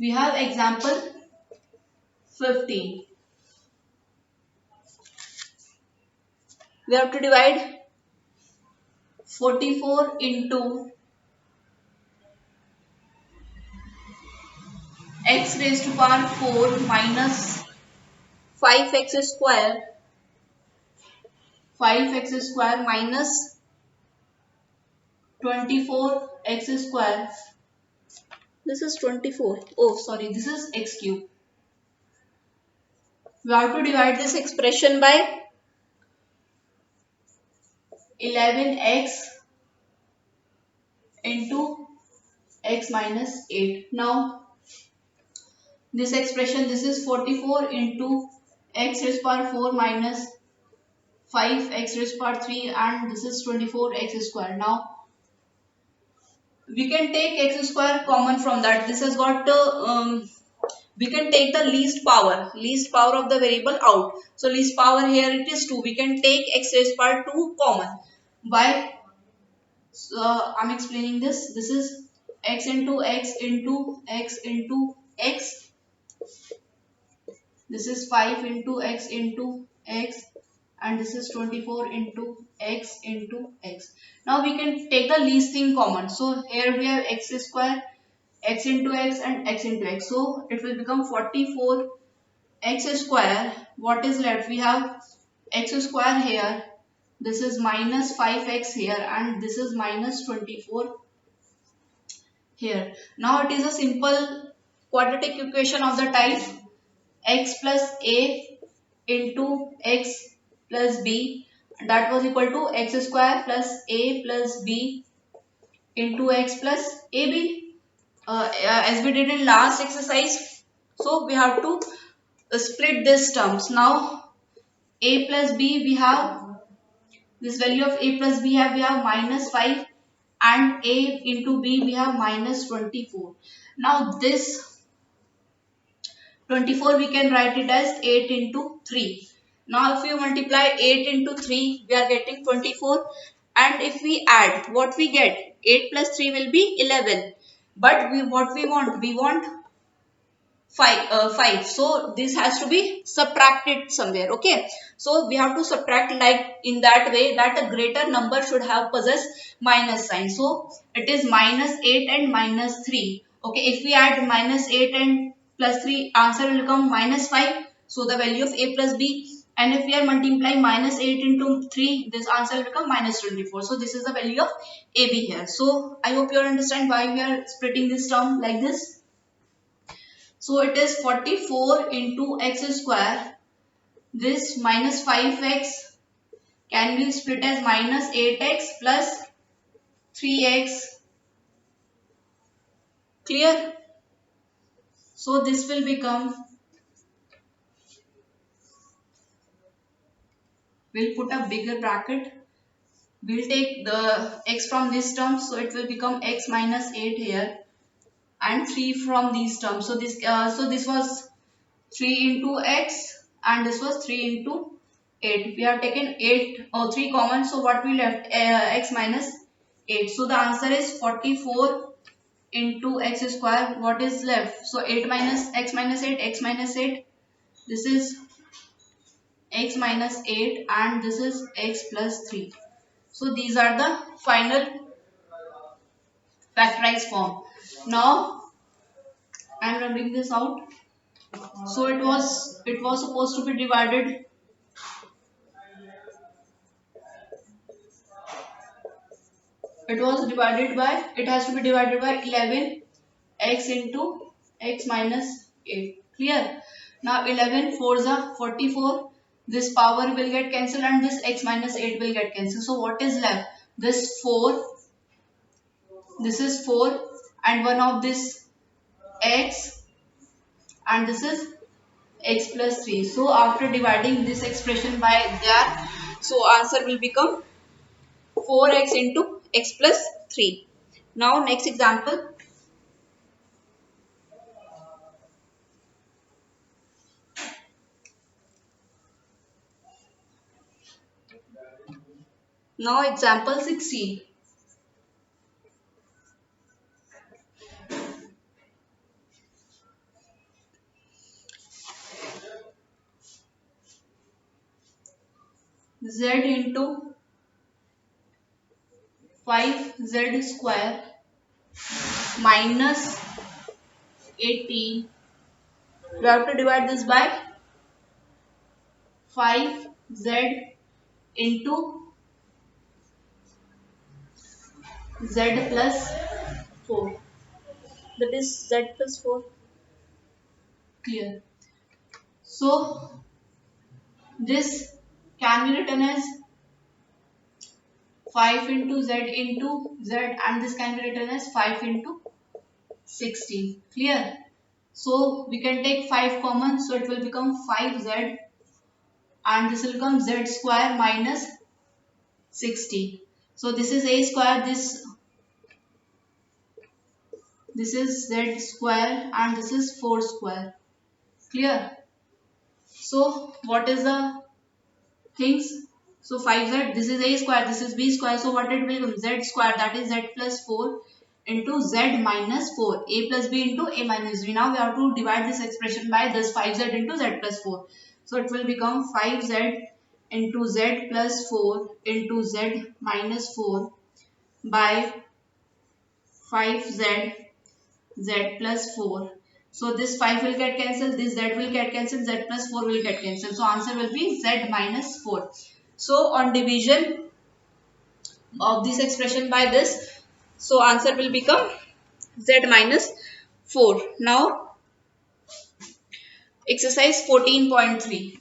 We have example 15. We have to divide 44 into x raised to power 4 minus 5x square minus 24x square. This is 24. Oh, sorry, this is x cube. We have to divide this expression by 11x into x minus 8. Now, this expression, this is 44 into x raised to power 4 minus 5x raised to power 3, and this is 24x square. Now, we can take x square common from that. This has got we can take the least power of the variable out. So least power here it is 2. We can take x raised to power 2 common. Why? So I'm explaining this. This is x into x into x into x. This is 5 into x into x, and this is 24 into x into x. Now we can take the least thing common. So here we have x square, x into x and x into x. So it will become 44 x square. What is left? We have x square here. This is minus 5x here, and this is minus 24 here. Now it is a simple quadratic equation of the type x plus a into x plus b, that was equal to x square plus a plus b into x plus ab, as we did in last exercise. So we have to split these terms. Now a plus b, we have this value of a plus b, we have minus 5, and a into b we have minus 24. Now this 24 we can write it as 8 into 3. Now if you multiply 8 into 3, we are getting 24, and if we add, what we get? 8 plus 3 will be 11, but what we want 5. So this has to be subtracted somewhere. Okay, so we have to subtract like in that way that a greater number should have possess minus sign. So it is minus 8 and minus 3. Okay, if we add minus 8 and plus 3, answer will come minus 5. So the value of a plus b, and if we are multiplying minus 8 into 3, this answer will become minus 24. So this is the value of ab here. So I hope you understand why we are splitting this term like this. So it is 44 into x square. This minus 5x can be split as minus 8x plus 3x. Clear? So this will become, we'll put a bigger bracket. We'll take the x from this term, so it will become x minus 8 here, and 3 from these terms. So this was 3 into x, and this was 3 into 8. We have taken 8 or 3 common, so what we left? X minus 8. So the answer is 44 into x square. What is left? So 8 minus x minus 8, x minus 8. This is x minus 8, and this is x plus 3. So these are the final factorized form. Now I am rubbing this out. So it was supposed to be divided. It has to be divided by 11 x into x minus 8. Clear? Now 11 4s are 44. This power will get cancelled, and this x minus 8 will get cancelled. So what is left? This 4, this is 4, and one of this x, and this is x plus 3. So after dividing this expression by that, so answer will become 4x into x plus 3. Now next example. Now example 16. z into 5z square minus 18. We have to divide this by 5z into z plus 4. That is z plus 4. Clear. So this can be written as 5 into z into z, and this can be written as 5 into 16. Clear. So we can take 5 common, so it will become 5z, and this will become z square minus 60. So this is a square, this is z square, and this is 4 square. Clear. So what is the things? So 5z, this is a square, this is b square. So what it will become? Z square, that is z plus 4 into z minus 4. A plus b into a minus b. Now we have to divide this expression by this 5z into z plus 4. So it will become 5z into z plus 4 into z minus 4 by 5z z plus 4. So this 5 will get cancelled, this z will get cancelled, z plus 4 will get cancelled. So answer will be z minus 4. So on division of this expression by this, so answer will become z minus 4. Now exercise 14.3.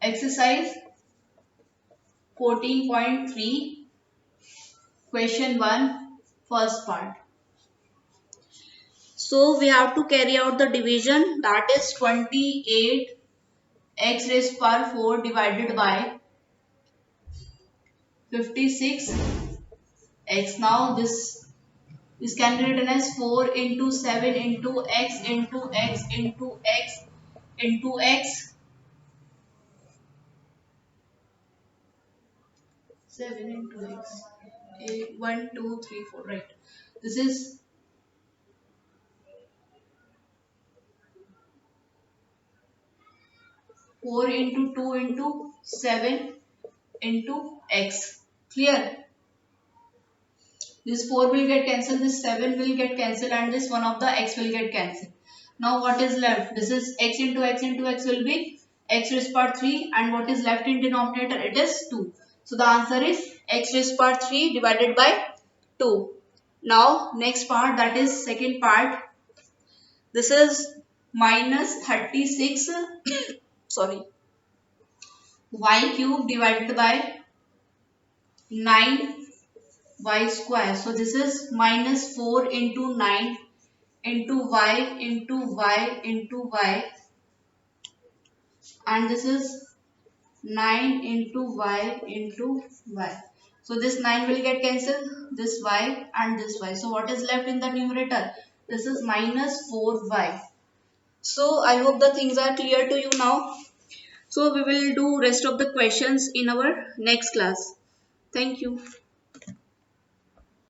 Exercise 14.3, question 1, first part. So we have to carry out the division, that is 28 x raised power 4 divided by 56 x. Now this can be written as 4 into 7 into x into x into x into x. 7 into x. 1, 2, 3, 4. Right. This is 4 into 2 into 7 into x. Clear? This 4 will get cancelled, this 7 will get cancelled, and this one of the x will get cancelled. Now what is left? This is x into x will be x raised power 3, and what is left in denominator? It is 2. So the answer is x raised power 3 divided by 2. Now next part, that is second part. This is minus 36 sorry, y cube divided by 9 y square. So this is minus 4 into 9 into y into y into y, and this is 9 into y into y. So this 9 will get cancelled, this y and this y. So what is left in the numerator? This is minus 4y. So I hope the things are clear to you now. So we will do rest of the questions in our next class. Thank you.